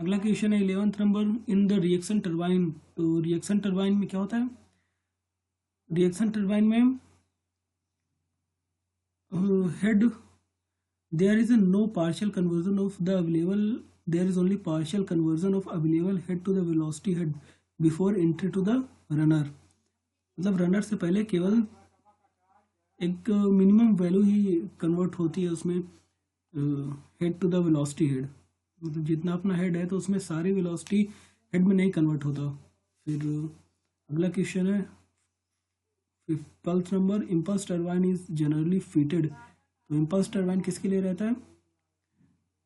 अगला क्वेश्चन है 11th number, in the reaction turbine. तो रिएक्शन टरबाइन में क्या होता है? रिएक्शन टरबाइन में head, there is a no partial conversion of the available, there is only partial conversion of available head to the velocity head before entry to the runner। मतलब runner से पहले केवल एक मिनिमम वैल्यू ही convert होती है उसमें head to the velocity head. मतलब जितना अपना हेड है तो उसमें सारी वेलोसिटी हेड में नहीं कन्वर्ट होता। फिर अगला क्वेश्चन है 12th number, impulse turbine is generally fitted. तो इम्पल्स टरबाइन किसके लिए रहता है?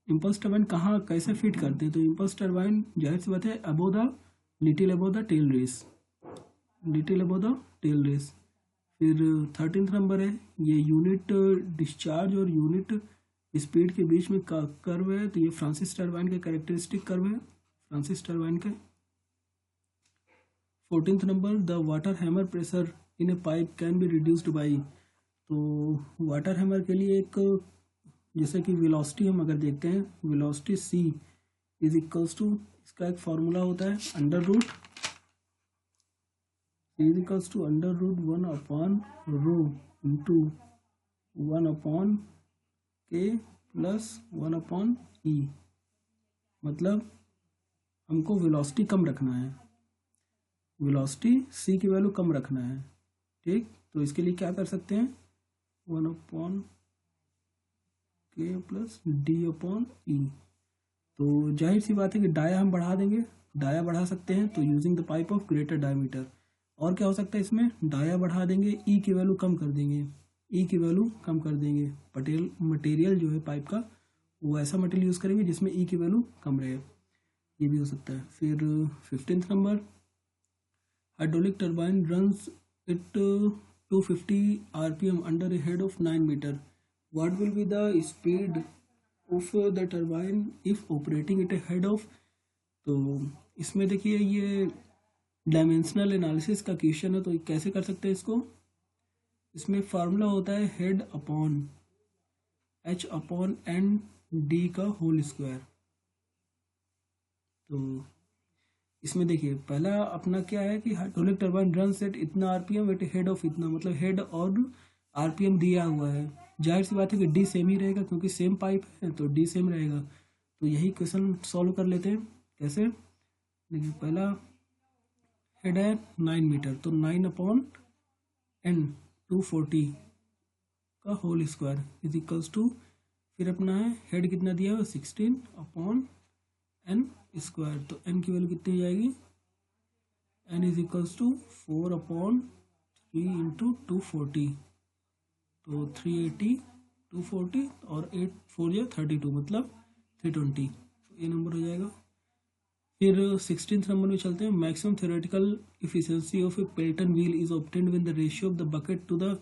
इम्पल्स टरबाइन कहाँ कैसे फिट करते हैं? तो इम्पल्स टरबाइन जाहिर सी बात है above the little above the tail race, little above the tail race. फिर 13th नंबर है, ये यूनिट डिस्चार्ज और यूनिट स्पीड के बीच में कर्व है। तो ये फ्रांसिस टरबाइन का कैरेक्टरिस्टिक कर्व है, फ्रांसिस टरबाइन का। 14th number, the water hammer pressure in a pipe can be reduced by. तो वाटर हैमर के लिए एक, जैसे कि वेलोसिटी हम अगर देखते हैं, velocity c is equals to, इसका एक फॉर्मूला होता है under root is equals to under root 1 upon rho into 1 upon K plus 1 upon E. मतलब हमको वेलोसिटी कम रखना है, वेलोसिटी c की वैल्यू कम रखना है, ठीक। तो इसके लिए क्या कर सकते हैं, 1 upon K plus D upon ई। तो जाहिर सी बात है कि डाया हम बढ़ा देंगे, डाया बढ़ा सकते हैं तो using the pipe of greater diameter. और क्या हो सकता है इसमें, डाया बढ़ा देंगे, ई की वैल्यू कम कर देंगे, ई की वैल्यू कम कर देंगे। मटेरियल जो है पाइप का वो ऐसा मटेरियल यूज़ करेंगे जिसमें ई की वैल्यू कम रहे, ये भी हो सकता है। फिर 15th number, hydraulic turbine runs it 250 RPM under a head of 9 metre. What will be the speed of the turbine if operating at a head of. तो इसमें देखिए ये डायमेंशनल एनालिसिस का क्वेश्चन है, तो कैसे कर सकते हैं इसको। इसमें फार्मूला होता है head upon h upon N D का होल स्क्वायर। तो इसमें देखिए पहला अपना क्या है कि हाइड्रोलिक टर्बाइन रन सेट इतना आरपीएम एट हेड ऑफ इतना, मतलब हेड और आरपीएम दिया हुआ है। जाहिर सी बात है कि डी सेम ही रहेगा क्योंकि सेम पाइप है तो डी सेम रहेगा। तो यही क्वेश्चन सॉल्व कर लेते हैं। कैसे, देखिए पहला हेड है 9 मीटर, तो 9 अपॉन एन 240 का whole square is equals to, फिर अपना है हेड कितना दिया हुआ 16 अपॉन एन स्क्वायर। तो एन की वैल्यू कितनी जाएगी, N is equals to 4 upon 3 into 240, तो 380 240 और 8 4 या 32 मतलब 320, तो ये नंबर हो जाएगा। फिर 16th नंबर में चलते हैं, maximum theoretical efficiency of a Pelton wheel is obtained when the ratio of the bucket to the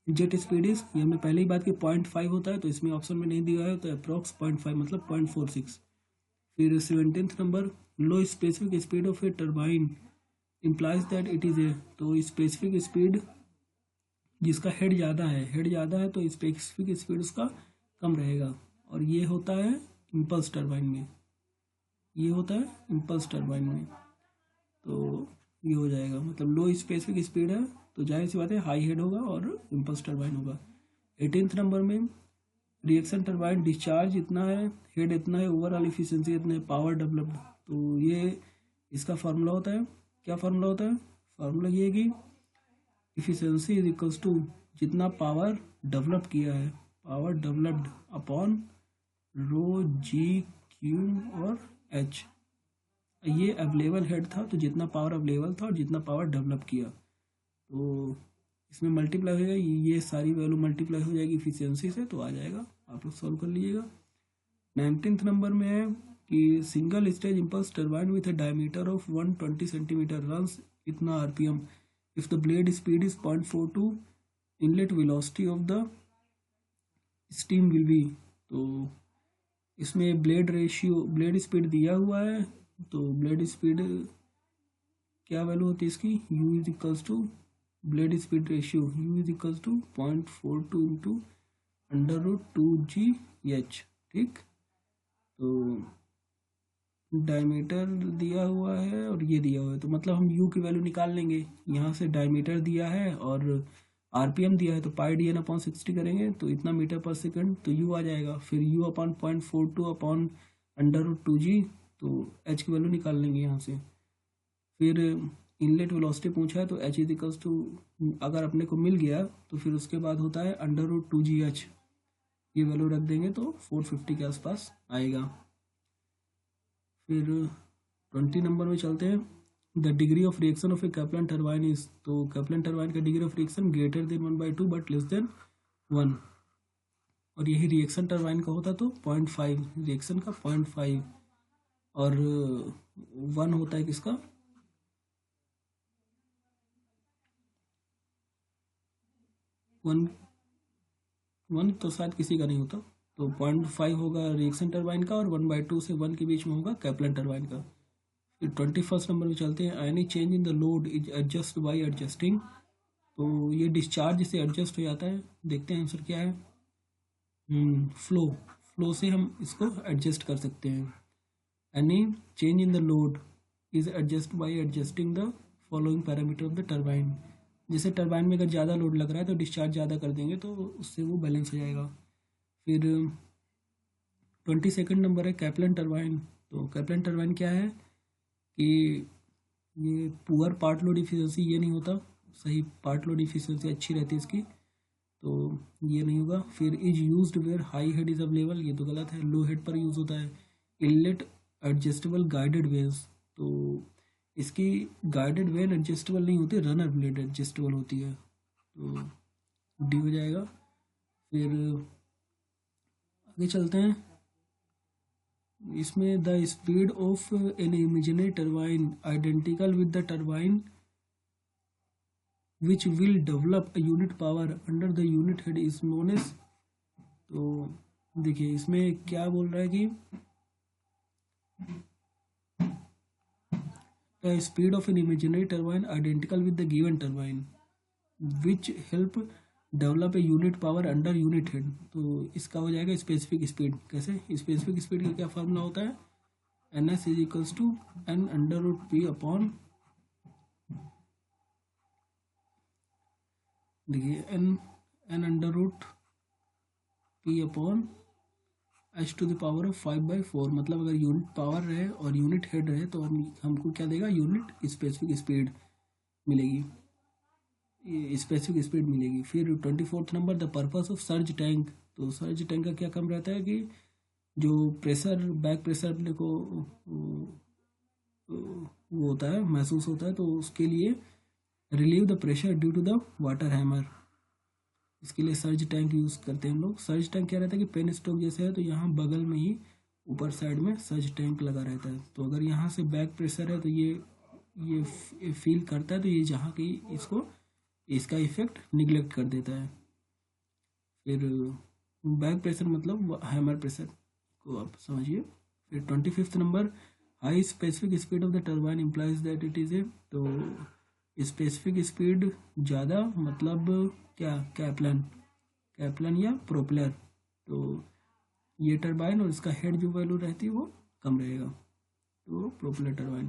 jet speed is, ये हमने पहले ही बात की 0.5 होता है, तो इसमें ऑप्शन में नहीं दिया है, तो अप्रॉक्स 0.5 मतलब 0.46। फिर 17th number, low specific speed of a turbine implies that it is a. तो स्पेसिफिक स्पीड जिसका हेड ज़्यादा है, हेड ज़्यादा है तो स्पेसिफिक स्पीड उसका कम रहेगा, और ये होता है इम्पल्स टर्बाइन में, ये होता है इम्पल्स टर्बाइन में। तो ये हो जाएगा, मतलब लो स्पेसिफिक स्पीड है तो जाहिर सी बात है हाई हेड होगा और इम्पल्स टर्बाइन होगा। 18th नंबर में, रिएक्शन टर्बाइन डिस्चार्ज इतना है, हेड इतना है, ओवरऑल इफिशिएंसी इतना है, पावर डेवलप्ड। तो ये इसका फार्मूला होता है, क्या फार्मूला होता है, फार्मूला ये है कि इफिशिएंसी इज इक्वल्स टू जितना पावर डेवलप किया है, power developed upon rho G Q और एच। ये अवेलेबल हेड था तो जितना पावर अवेलेबल था और जितना पावर डेवलप किया, तो इसमें मल्टीप्लाई हो जाएगा, ये सारी वैल्यू मल्टीप्लाई हो जाएगी इफिशियंसी से, तो आ जाएगा, आप लोग सॉल्व कर लीजिएगा। 19th नंबर में है कि single stage impulse turbine with a diameter of 120 centimetre runs इतना RPM if the blade speed is 0.42 inlet velocity of the steam will be. तो इसमें ब्लेड रेशियो, ब्लेड स्पीड दिया हुआ है, तो ब्लेड स्पीड क्या वैल्यू होती है इसकी, u is equals to blade speed ratio, u is equals to 0.42 into under root 2 GH, ठीक। तो डायमीटर दिया हुआ है और ये दिया हुआ है, तो मतलब हम यू की वैल्यू निकाल लेंगे। यहाँ से डायमीटर दिया है और आरपीएम दिया है, तो पाई डी एन अपॉन 60 करेंगे तो इतना मीटर पर सेकंड, तो यू आ जाएगा। फिर यू अपॉन 0.42 अपॉन √2g, तो एच की वैल्यू निकाल लेंगे यहाँ से। फिर इनलेट वेलोसिटी पूछा है, तो एच इज इक्वल्स टू, अगर अपने को मिल गया तो फिर उसके बाद होता है √2gh, ये वैल्यू रख देंगे तो 450 के आसपास आएगा। फिर 20 नंबर में चलते हैं। The degree of reaction of A Kaplan turbine is, तो कैप्लन टरबाइन का degree of reaction greater than 1/2 but less than 1, और यही रिएक्शन टरबाइन का होता तो 0.5, रिएक्शन का 0.5, और 1 होता है किसका, 1 तो शायद किसी का नहीं होता, तो 0.5 होगा रिएक्शन टरबाइन का, और 1/2 से 1 के बीच में होगा कैप्लन टरबाइन का। फिर 21 नंबर में चलते हैं। Any change in the load is adjust by adjusting, तो ये डिस्चार्ज से एडजस्ट हो जाता है। देखते हैं आंसर क्या है। फ्लो से हम इसको एडजस्ट कर सकते हैं। Any change in the load is adjust by adjusting the following parameter of the turbine. जैसे टरबाइन में अगर ज़्यादा लोड लग रहा है तो डिस्चार्ज ज़्यादा कर देंगे, तो उससे वो बैलेंस हो जाएगा। फिर 22 नंबर है कैप्लन टरबाइन। तो कैप्लन टरबाइन क्या है कि ये पुअर पार्ट लोड इफिशिएंसी, ये नहीं होता, सही पार्ट लोड इफिशिएंसी अच्छी रहती है इसकी, तो ये नहीं होगा। फिर is used where high head is available, ये तो गलत है, लो हेड पर यूज़ होता है। इनलेट एडजस्टेबल गाइडेड वेव्स, तो इसकी गाइडेड वेन एडजस्टेबल नहीं होती, रनर ब्लेड एडजस्टेबल होती है, तो डी हो जाएगा। फिर आगे चलते हैं। इसमें the speed of an imaginary turbine identical with the turbine which will develop a unit power under the unit head is known as, तो देखिए इसमें क्या बोल रहा है कि the speed of an imaginary turbine identical with the given turbine which help develop a unit power under unit head, तो इसका हो जाएगा स्पेसिफिक स्पीड। कैसे, स्पेसिफिक स्पीड का क्या फार्मूला होता है, ns is equals to n √p upon, देखिए n √p upon h to the power of 5/4, मतलब अगर यूनिट पावर रहे और यूनिट हेड रहे तो हमको क्या देगा, यूनिट स्पेसिफिक स्पीड मिलेगी, स्पेसिफिक स्पीड मिलेगी। फिर 24 number the purpose of surge tank, तो सर्ज टैंक का क्या काम रहता है कि जो प्रेशर, बैक प्रेशर अपने को वो होता है, महसूस होता है, तो उसके लिए relieve the pressure due to the water hammer, इसके लिए सर्ज टैंक यूज़ करते हैं हम लोग। सर्ज टैंक क्या रहता है कि पेन स्टॉक जैसे है तो यहाँ बगल में ही ऊपर साइड में सर्ज टैंक लगा रहता है, तो अगर यहाँ से बैक प्रेशर है तो ये फील करता है, तो ये जहाँ की इसको, इसका इफेक्ट निगलेक्ट कर देता है। फिर बैक प्रेशर मतलब हैमर प्रेशर को आप समझिए। फिर 25 number high specific speed of the turbine implies that it is ए, तो स्पेसिफिक स्पीड ज़्यादा मतलब क्या, कैप्लन या प्रोपेलर, तो ये टरबाइन और इसका हेड जो वैल्यू रहती है वो कम रहेगा, तो प्रोपेलर टरबाइन।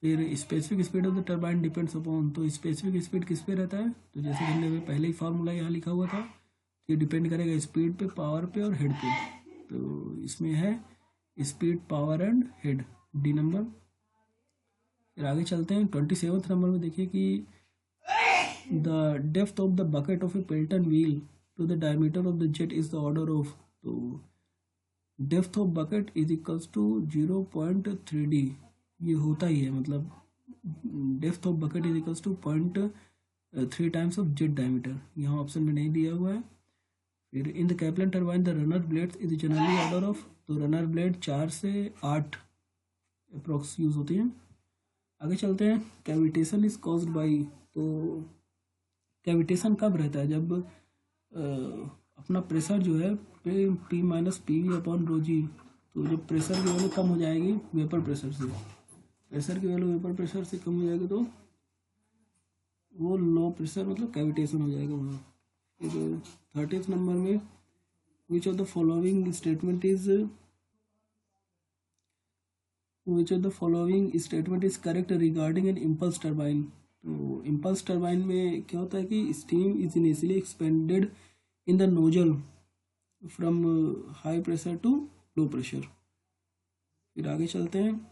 फिर specific speed of the turbine depends upon, तो स्पेसिफिक स्पीड किस पे रहता है, तो जैसे हमने पहले ही फार्मूला यहाँ लिखा हुआ था, ये डिपेंड करेगा स्पीड पे, पावर पे और हेड पे, तो इसमें है speed, power and head, D number. फिर आगे चलते हैं 27 नंबर में। देखिए कि the depth of the bucket of a Pelton wheel to the diameter of the jet is the order of, तो depth of bucket is equals to 0.3d, ये होता ही है, मतलब depth of bucket is equals to 0.3 times of jet diameter, यहाँ option में नहीं दिया हुआ है। फिर in the Kaplan turbine the runner blades is generally order of, तो रनर ब्लेड 4 से 8 अप्रोक्स यूज होती हैं। आगे चलते हैं। कैविटेशन इज कॉज्ड बाई, तो कैविटेशन कब रहता है, जब अपना प्रेशर जो है P minus PV upon ρg, तो जब प्रेशर की वैल्यू कम हो जाएगी वेपर प्रेशर से, प्रेशर की वैल्यू वेपर प्रेशर से कम हो जाएगी तो वो लो प्रेशर मतलब कैविटेशन हो जाएगा वहाँ। फिर 30 नंबर में which of the following statement is which of the following statement is correct regarding an impulse turbine. तो इम्पल्स टर्बाइन में क्या होता है कि steam is initially expanded in the nozzle from high pressure to low pressure. फिर आगे चलते हैं।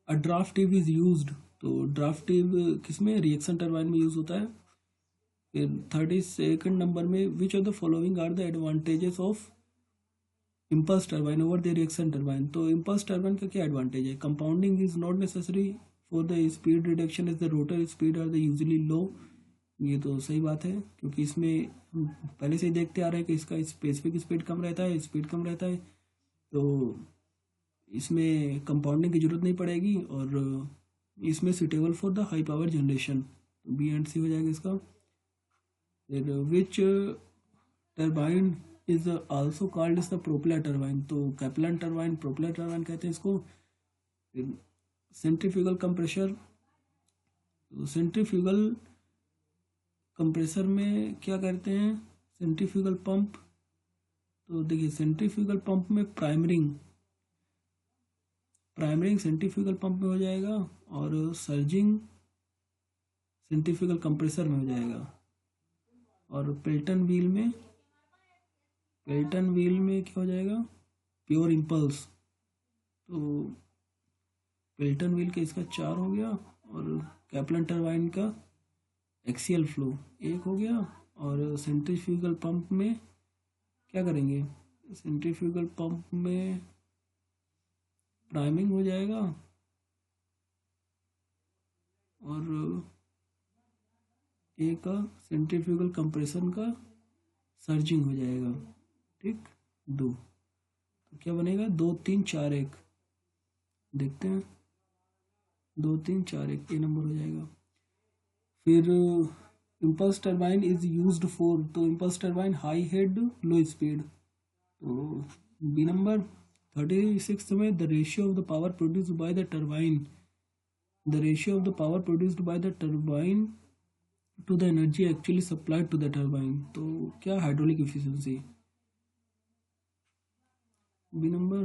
A draft tube is used. तो ड्राफ्ट ट्यूब किसमें, रिएक्शन टर्बाइन में यूज होता है। फिर 32 नंबर में which of the following are the advantages of impulse turbine over the reaction turbine. तो इम्पल्स टर्बाइन का क्या एडवांटेज है, compounding is not necessary for the speed reduction is the rotor speed are the usually low. ये तो सही बात है, क्योंकि इसमें हम पहले से ही देखते आ रहे हैं कि इसका स्पेसिफिक स्पीड कम रहता है, स्पीड कम रहता है, तो इसमें कंपाउंडिंग की जरूरत नहीं पड़ेगी और इसमें suitable for the high power generation. तो बी एंड सी हो जाएगा इसका। फिर which turbine is also called is the propeller turbine. तो कैपलन टर्बाइन, प्रोपेलर टर्बाइन कहते हैं इसको। फिर सेंट्रीफ्यूगल कंप्रेशर। तो सेंट्रीफ्यूगल कंप्रेसर में क्या करते हैं, सेंट्रीफ्यूगल पंप। तो देखिए सेंट्रीफ्यूगल पंप में प्राइमरिंग सेंट्रीफ्यूगल पंप में हो जाएगा और सर्जिंग सेंट्रीफ्यूगल कंप्रेसर में हो जाएगा। और पेल्टन व्हील में क्या हो जाएगा, प्योर इम्पल्स। तो पेल्टन व्हील का इसका 4 हो गया और कैपलन टर्बाइन का एक्सियल फ्लो 1 हो गया। और सेंट्रीफ्यूगल पंप में क्या करेंगे, सेंट्रीफ्यूगल पंप में प्राइमिंग हो जाएगा और एक का सेंट्रीफ्यूगल कंप्रेशन का सर्जिंग हो जाएगा। ठीक, 2। तो क्या बनेगा, 2 3 4 1। देखते हैं, 2 3 4 1 ए नंबर हो जाएगा। फिर impulse turbine is used for. तो impulse turbine high head low speed. तो बी नंबर। 36 में the ratio of the power produced by the turbine, the ratio of the power produced by the turbine to the energy actually supplied to the turbine. तो क्या, hydraulic efficiency, B number.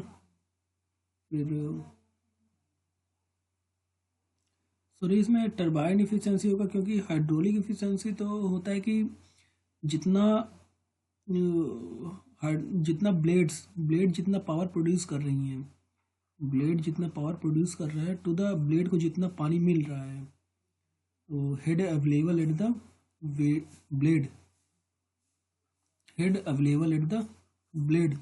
फिर sorry इसमें turbine efficiency होगा, क्योंकि hydraulic efficiency तो होता है कि जितना ब्लेड जितना पावर प्रोड्यूस कर रही हैं, ब्लेड जितना पावर प्रोड्यूस कर रहा है टू द ब्लेड को जितना पानी मिल रहा है। तो head available at the blade, head available at the blade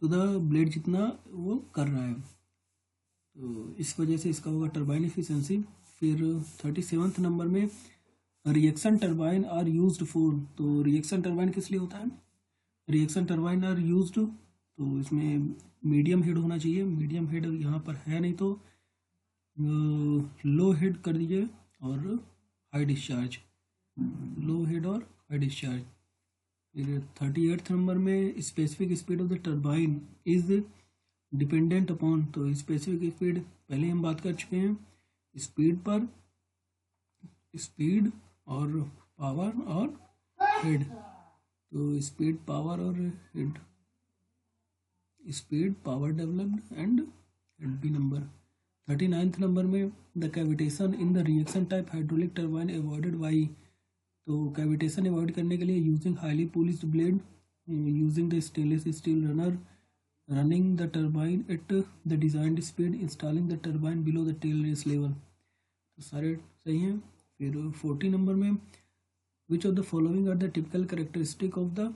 to the blade जितना वो कर रहा है, तो इस वजह से इसका होगा टर्बाइन इफिशिएंसी। फिर 37 नंबर में reaction turbine are used for. तो रिएक्शन टर्बाइन किस लिए होता है, रिएक्शन टर्बाइन आर यूज्ड, तो इसमें मीडियम हेड होना चाहिए, मीडियम हेड यहाँ पर है नहीं तो लो हेड कर दीजिए और हाई डिस्चार्ज, लो हेड और हाई डिस्चार्ज। फिर 38 नंबर में specific speed of the turbine is dependent upon. तो स्पेसिफिक स्पीड पहले हम बात कर चुके हैं, स्पीड और पावर और हेड। तो स्पीड, पावर और head, speed, power developed and head, B number. 39 number में the cavitation in the reaction type hydraulic turbine avoided by. तो कैविटेशन अवॉइड करने के लिए using highly polished blade, using the stainless steel runner, running the turbine at the designed speed, installing the turbine below the tail race level. तो सारे सही हैं। फिर 40 number में which of the following are the typical characteristic of the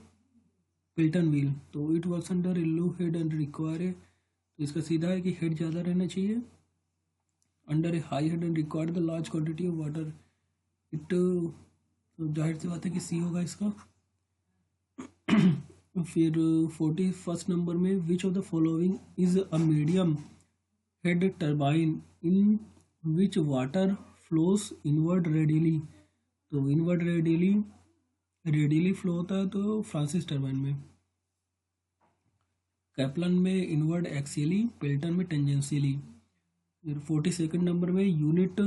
Pelton wheel. तो it works under a low head and require, तो इसका सीधा है कि हेड ज़्यादा रहना चाहिए, under a high head and require the large quantity of water. It, तो जाहिर सी बात है कि सी होगा इसका। फिर 41 नंबर में which of the following is a medium head turbine in which water flows inward radially. तो इनवर्ड रेडियली फ्लो होता है तो फ्रांसिस टर्बाइन में, कैपलन में इनवर्ड एक्सियली, पेल्टन में टेंजेंशियली। फिर 42 नंबर में unit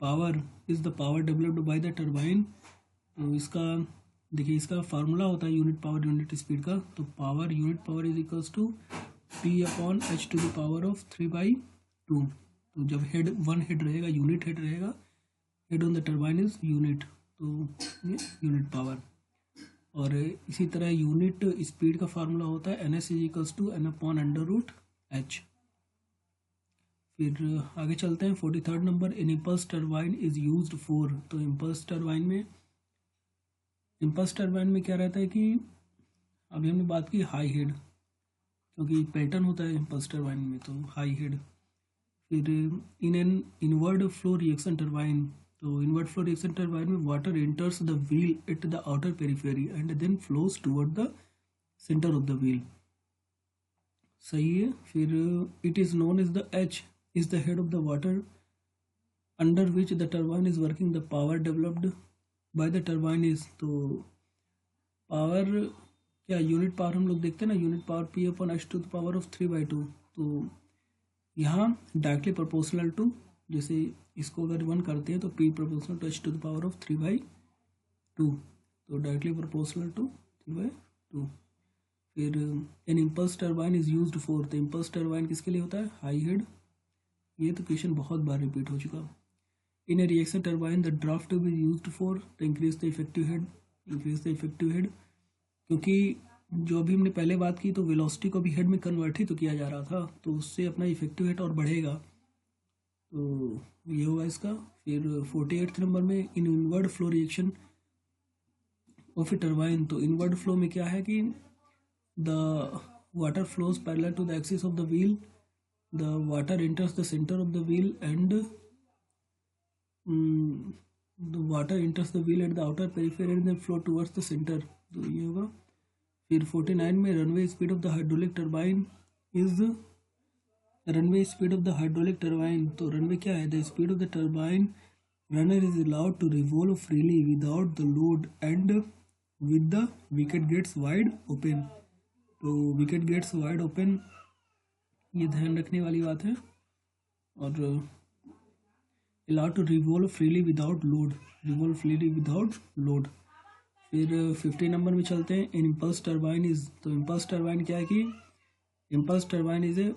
power is the power developed by the turbine. तो इसका देखिए, इसका फार्मूला होता है यूनिट पावर यूनिट स्पीड का। तो unit power is equals to P/H to the power of 3/2 2। तो जब हेड वन हेड रहेगा, यूनिट हेड रहेगा, head on the turbine is unit, तो ये यूनिट पावर। और इसी तरह यूनिट स्पीड का फार्मूला होता है NS is n upon under root h। फिर आगे चलते हैं 43rd number, in impulse turbine is used for. तो इम्पल्स टर्बाइन में क्या रहता है कि अभी हमने बात की हाई हेड, क्योंकि पैटर्न होता है इम्पल्स टर्बाइन में, तो हाई हेड। फिर in an inward flow reaction turbine, तो इनवर्ड फ्लो रिएक्शन टर्बाइन में water enters the wheel at the outer periphery and then flows toward the centre of the wheel. सही है। फिर it is known as the H is the head of the water under which the turbine is working. The power developed by the turbine is, तो power क्या unit power हम लोग देखते हैं ना, unit power P upon H to the power of 3/2। तो यहाँ directly proportional to, जैसे इसको अगर 1 करते हैं तो P proportional to H to the power of 3/2, तो डायरेक्टली प्रोपोर्शनल टू 3/2। फिर an impulse turbine is used for, तो इम्पल्स टर्बाइन किसके लिए होता है, हाई हेड। ये तो क्वेश्चन बहुत बार रिपीट हो चुका। In a reaction turbine the draft tube is used for, to increase the effective head, क्योंकि जो अभी हमने पहले बात की तो वेलोसिटी को भी हेड में कन्वर्ट ही तो किया जा रहा था, तो उससे अपना इफेक्टिव हेड और बढ़ेगा, तो ये होगा इसका। फिर 48th नंबर में in inward flow reaction of a turbine, तो इनवर्ड फ्लो में क्या है कि the water flows parallel to the axis of the wheel, the water enters the centre of the wheel and the water enters the wheel at the outer periphery and then flow towards the centre, तो ये होगा। फिर 49 में runaway speed of the hydraulic turbine is, runaway speed of the hydraulic turbine, तो runaway क्या है, the speed of the turbine runner is allowed to revolve freely without the load and with the wicket gates wide open. तो wicket gates wide open, ये ध्यान रखने वाली बात है। और allowed to revolve freely without load, फिर 50 number में चलते हैं। इम्पल्स टर्बाइन इज, तो इम्पल्स टर्बाइन क्या है कि impulse turbine is a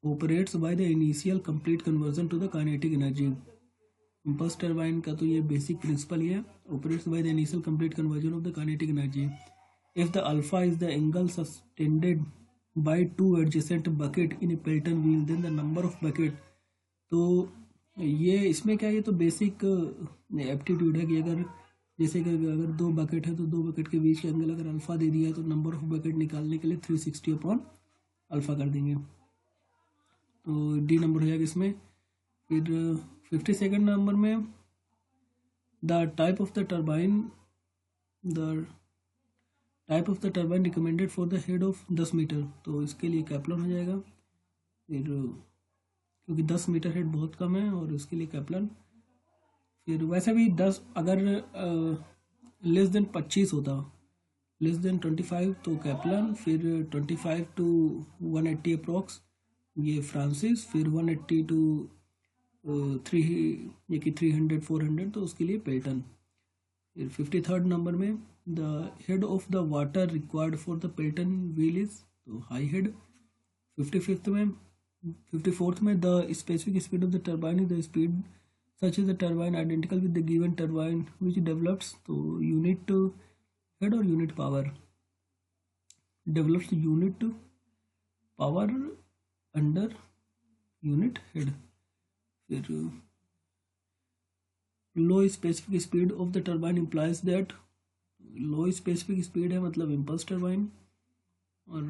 operates by the initial complete conversion to the kinetic energy. Impulse turbine का तो ये बेसिक प्रिंसिपल ये है, operates by the initial complete conversion of the kinetic energy. If the alpha is the angle subtended by 2 adjacent bucket in a Pelton wheel then the number of bucket. तो ये इसमें क्या है, ये तो basic aptitude है कि अगर जैसे कि अगर 2 बकेट है तो 2 बकेट के बीच के एंगल अगर अल्फा दे दिया है तो नंबर ऑफ बकेट निकालने के लिए 360 अपॉन अल्फा कर देंगे, तो डी नंबर हो जाएगा इसमें। फिर 52nd नंबर में the type of the turbine recommended for the head of 10 metre, तो इसके लिए कैप्लन हो जाएगा। फिर क्योंकि 10 मीटर हेड बहुत कम है और इसके लिए कैप्लन। फिर वैसे भी 10 अगर लेस देन 25 होता, लेस देन 25 तो कैप्लन, फिर 25 to 180 अप्रॉक्स ये फ्रांसिस, फिर 180 to 300 400 तो उसके लिए पेल्टन। फिर 53rd नंबर में the head of the water required for the Pelton wheel is, तो हाई हेड। 54th में the specific speed of the turbine is the speed such as the turbine identical with the given turbine which develops, तो unit head और unit power, develops unit power under unit head। फिर low specific speed of the turbine implies that, low specific speed है मतलब impulse turbine। और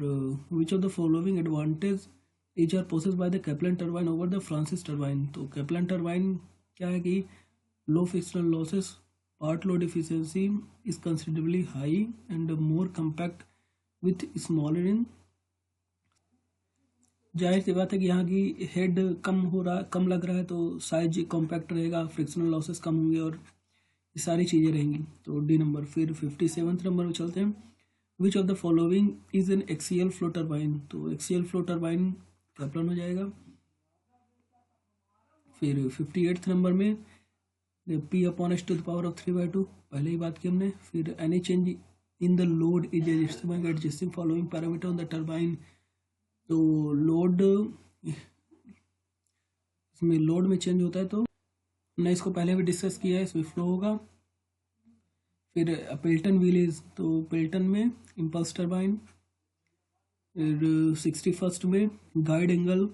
which of the following advantage each are possessed by the Kaplan turbine over the Francis turbine, तो Kaplan turbine क्या है कि low frictional losses, part load efficiency is considerably high and more compact with smaller in. जाहिर सी बात है कि यहाँ की हेड कम लग रहा है तो साइज कॉम्पैक्ट रहेगा, फ्रिक्शनल लॉसेस कम होंगे और ये सारी चीज़ें रहेंगी, तो डी नंबर। फिर 57th नंबर में चलते हैं। Which of the following is an axial flow turbine, तो एक्सियल फ्लो टर्बाइन कैप्लन हो जाएगा। फिर 58th नंबर में P upon H to the power of 3/2 पहले ही बात की हमने। फिर any change in the load is adjusting following parameter on the turbine, तो लोड इसमें लोड में चेंज होता है तो हमने इसको पहले भी डिस्कस किया है, इसमें फ्लो होगा। फिर पेल्टन व्हील तो पेल्टन में इम्पल्स टरबाइन। फिर 61st में guide angle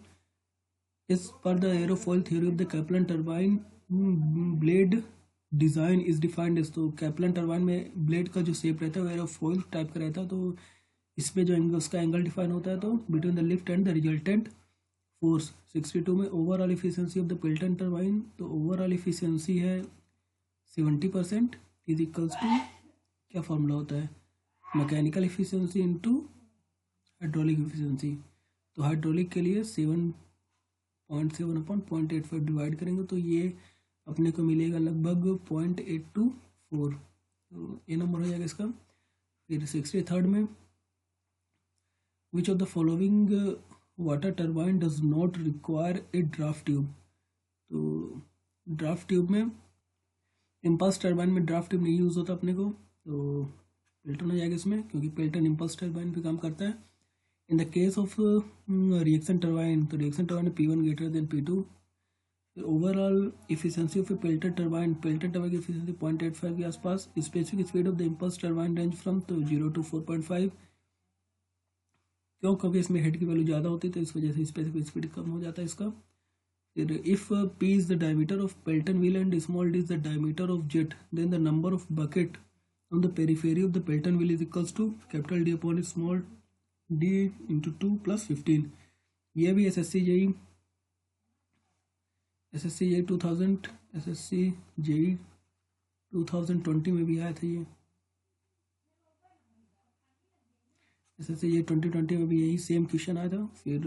is per the aerofoil theory of the Kaplan turbine blade design is defined as. तो कैप्लन टरबाइन में ब्लेड का जो शेप रहता है वो एरोफॉइल टाइप का रहता है, तो इसमें जो एंगल उसका एंगल डिफाइन होता है तो between the lift and the resultant force. 62 में overall efficiency of the Pelton turbine, तो ओवरऑल इफिशियंसी है 70% इज इक्वल्स टू क्या फॉर्मूला होता है, mechanical efficiency into hydraulic efficiency. तो हाइड्रोलिक के लिए 7.7/0.85 डिवाइड करेंगे तो ये अपने को मिलेगा लगभग 0.824, तो ये नंबर हो जाएगा इसका। फिर 63rd में which of the following water turbine does not require a draft tube. तो ड्राफ्ट ट्यूब में इम्पल्स टरबाइन में ड्राफ्ट ट्यूब नहीं यूज़ होता अपने को, तो पेल्टन हो जाएगा इसमें, क्योंकि पेल्टन इम्पल्स टरबाइन पे काम करता है। In the case of reaction turbine, तो reaction turbine P1 greater than P2। Overall efficiency of a Pelton turbine की इफिशियंसी 0.85 के आसपास। Specific speed of the impulse turbine range from तो 0 to 4.5। क्यों, क्योंकि इसमें हेड की वैल्यू ज़्यादा होती है तो इस वजह से स्पेसिफिक स्पीड कम हो जाता है इसका। फिर if P is the diameter of Pelton wheel and small d is the diameter of jet, then the number of bucket on the periphery of the Pelton wheel is equals to capital D upon small d into 2 + 15। ये भी SSC JEE 2020 में भी आया था ये। SSC JEE 2020 में भी यही सेम क्वेश्चन आया था। फिर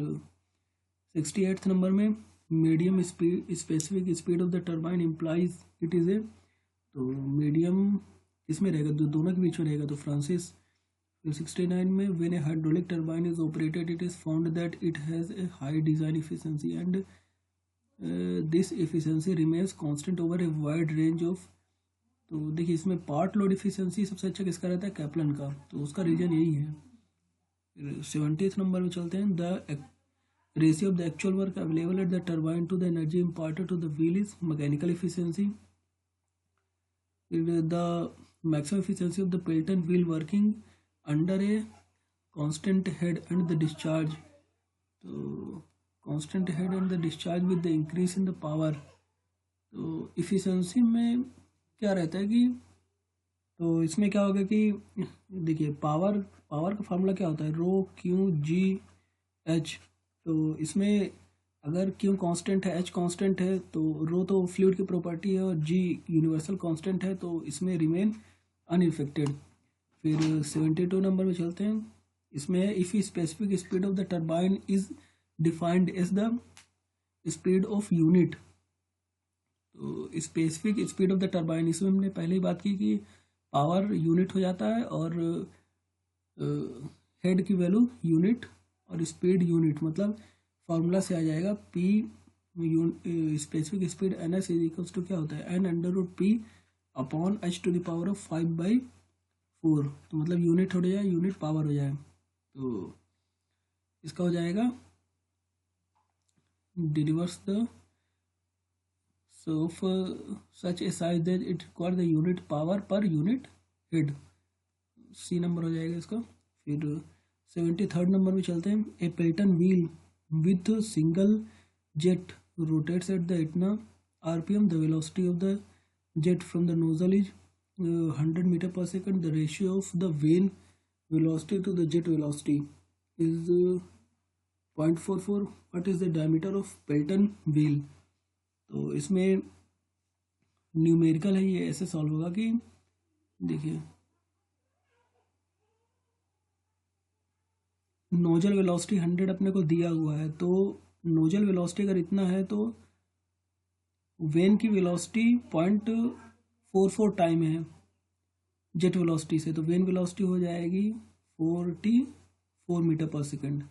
68th नंबर में medium speed specific speed of the turbine implies it is ए, तो मीडियम इसमें रहेगा, दोनों के बीच में रहेगा, तो फ्रांसिस। फिर 69 में when A hydraulic turbine is operated it is found that it has a high design efficiency and this efficiency remains constant over a wide range of. तो देखिए इसमें पार्ट लोड एफिशिएंसी सबसे अच्छा किसका रहता है, कैप्लन का, तो उसका रीजन यही है। फिर 70th नंबर में चलते हैं। The ratio of the actual work available at the turbine to the energy imparted to the wheel is mechanical efficiency. The maximum efficiency of the Pelton wheel working under a constant head and the discharge, तो constant head and the discharge with the increase in the power. तो efficiency में क्या रहता है कि, तो इसमें क्या होगा कि देखिए पावर का फार्मूला क्या होता है, ρ/Q/G/H। तो इसमें अगर Q कांस्टेंट है, H कांस्टेंट है, तो रो तो फ्लूइड की प्रॉपर्टी है और G यूनिवर्सल कांस्टेंट है, तो इसमें रिमेन अनइफेक्टेड। फिर 72 नंबर में चलते हैं। इसमें if specific speed of the turbine is defined as the speed of unit, तो specific speed of the turbine, इसमें हमने पहले ही बात की कि पावर यूनिट हो जाता है और हेड की वैल्यू यूनिट और स्पीड यूनिट, मतलब फार्मूला से आ जाएगा P specific speed NS is equals to क्या होता है, N√P अपॉन H⁴ 5/4, तो मतलब यूनिट हो जाए, यूनिट पावर हो जाए, तो इसका हो जाएगा Divers the of such a size that it require the unit power per unit head, C number हो जाएगा इसका। फिर 73rd नंबर में चलते हैं। A Pelton wheel with single jet rotates at the इतना RPM, the velocity of the jet from the nozzle is 100 metre per second, the ratio of the vane velocity to the jet velocity is 0.44। What is the diameter of Pelton wheel, तो इसमें numerical है, ये ऐसे solve होगा कि देखिए nozzle velocity 100 अपने को दिया हुआ है, तो नोजल वेलोसिटी अगर इतना है तो वेन की वेलोसिटी 0.44 टाइम है जेट वेलोसिटी से, तो वेन वेलोसिटी हो जाएगी 44 मीटर पर सेकेंड,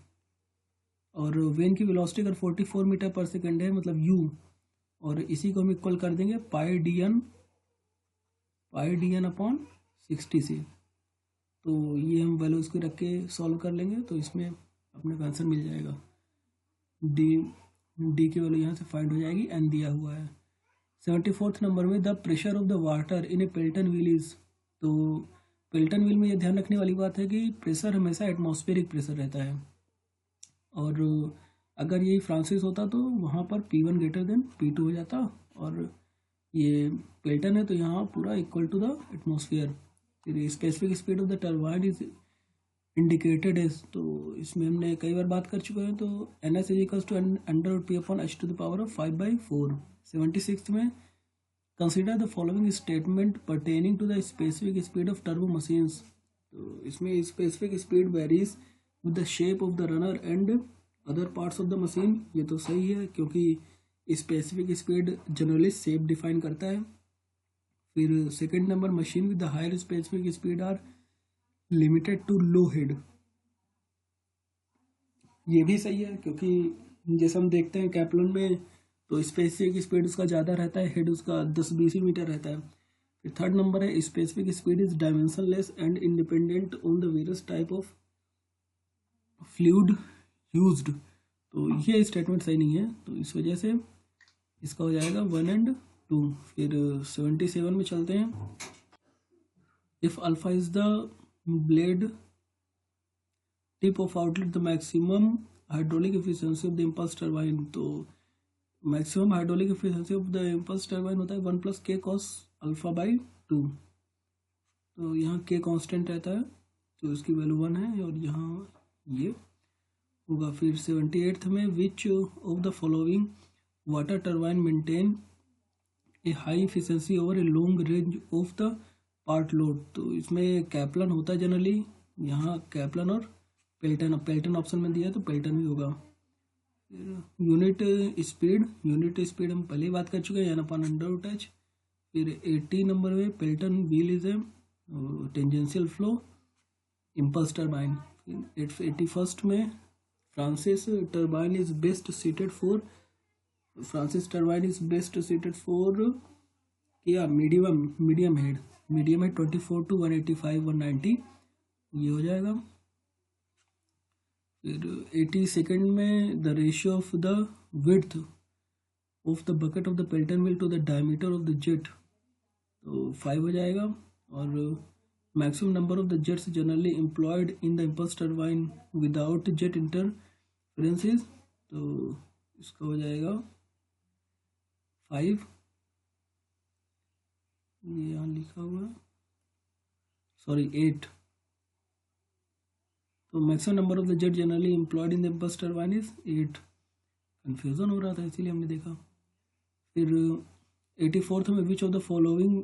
और वेन की वेलोसिटी अगर 44 मीटर पर सेकेंड है मतलब u, और इसी को हम इक्वल कर देंगे πdn अपॉन 60 से, तो ये हम वैल्यूज को रख के सॉल्व कर लेंगे, तो इसमें अपने को आंसर मिल जाएगा। डी की वैल्यू यहाँ से फाइंड हो जाएगी, एन दिया हुआ है। 74th नंबर में the pressure of the water in a Pelton wheel is, तो पेल्टन व्हील में ये ध्यान रखने वाली बात है कि प्रेशर हमेशा एटमॉस्फेरिक प्रेशर रहता है, और अगर यही फ्रांसिस होता तो वहाँ पर P1 ग्रेटर देन P2 हो जाता, और ये पेल्टन है तो यहाँ पूरा इक्वल टू द एटमॉस्फेयर। फिर specific speed of the turbine is indicated as, तो इसमें हमने कई बार बात कर चुके हैं, तो N S is equals to under P upon H to the power of 5/4। 76 में consider the following statement pertaining to the specific speed of turbo machines, तो इसमें specific speed varies with the shape of the runner and other parts of the machine, ये तो सही है क्योंकि specific speed generally shape define करता है। फिर second number, machine with the higher specific speed are limited to low head, ये भी सही है क्योंकि जैसे हम देखते हैं कैप्लन में तो स्पेसिफिक स्पीड उसका ज़्यादा रहता है, हेड उसका 10-20 मीटर रहता है। फिर थर्ड नंबर है, specific speed is dimensionless and independent on the various type of fluid used, तो ये स्टेटमेंट सही नहीं है, तो इस वजह से इसका हो जाएगा 1 और 2। फिर 77 में चलते हैं, if alpha is the blade tip of outlet the maximum hydraulic efficiency of the impulse turbine, तो maximum hydraulic efficiency of the impulse turbine होता है 1 + k cos α/2, तो यहाँ k कांस्टेंट रहता है तो इसकी वैल्यू 1 है, और यहाँ ये होगा। फिर 78th में, which of the following water turbine maintain A high efficiency over a long range of the part load, तो इसमें कैप्लन होता है जनरली, यहाँ कैप्लन और पेल्टन, पेल्टन ऑप्शन में दिया है तो पेल्टन ही होगा। फिर यूनिट स्पीड हम पहले ही बात कर चुके हैं, n/√h। फिर 80 नंबर में, Pelton wheel is a tangential flow impulse turbine. फिर 81st में, Francis turbine is best seated for क्या मीडियम हेड 24 to 185 190, ये हो जाएगा। फिर 82nd में, the ratio of the width of the bucket of the Pelton wheel to the diameter of the jet, तो 5 हो जाएगा। और maximum number of the jets generally employed in the impulse turbine without jet interferences, तो इसका हो जाएगा 5, ये यहाँ लिखा हुआ है, सॉरी 8, तो maximum number of the jet generally employed in the impulse turbine is 8, confusion हो रहा था इसीलिए हमने देखा। फिर 84th में, which of the following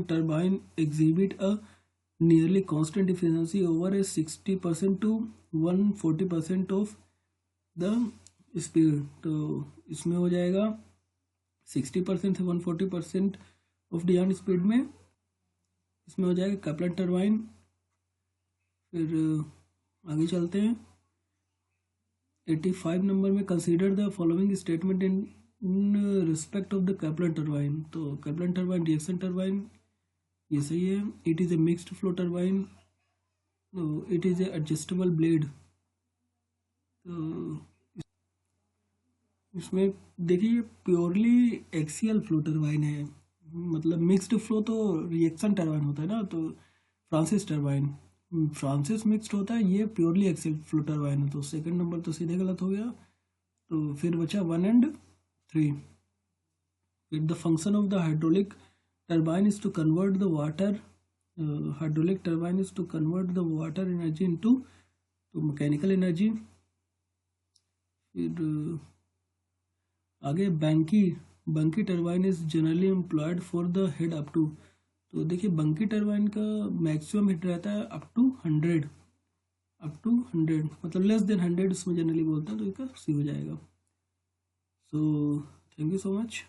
turbine exhibit a nearly constant efficiency over A 60% to 140% of the speed, तो इसमें हो जाएगा 60% से 140% ऑफ द यार्न स्पीड में, इसमें हो जाएगा कैप्लन टरबाइन। फिर आगे चलते हैं, 85 नंबर में, consider the following statement in respect of the Kaplan turbine, तो कैप्लन टरबाइन रिएक्शन टरबाइन, ये सही है। It is a mixed flow turbine, तो it is a adjustable blade, तो इसमें देखिए प्योरली एक्सियल फ्लो टरबाइन है, मतलब मिक्स्ड फ्लो तो रिएक्शन टरबाइन होता है ना, तो फ्रांसिस मिक्स्ड होता है, ये प्योरली एक्सियल फ्लो टरबाइन है, तो सेकंड नंबर तो सीधे गलत हो गया। तो फिर बचा 1 और 3। फिर the function of the hydraulic turbine is to convert the water energy into mechanical energy. फिर आगे, Banki turbine is generally employed for the head up to, तो देखिए बंकी टरबाइन का मैक्सिमम हेड रहता है अप टू 100, मतलब लेस देन 100 उसमें जनरली बोलते हैं, तो इसका सी हो जाएगा। So thank you so much.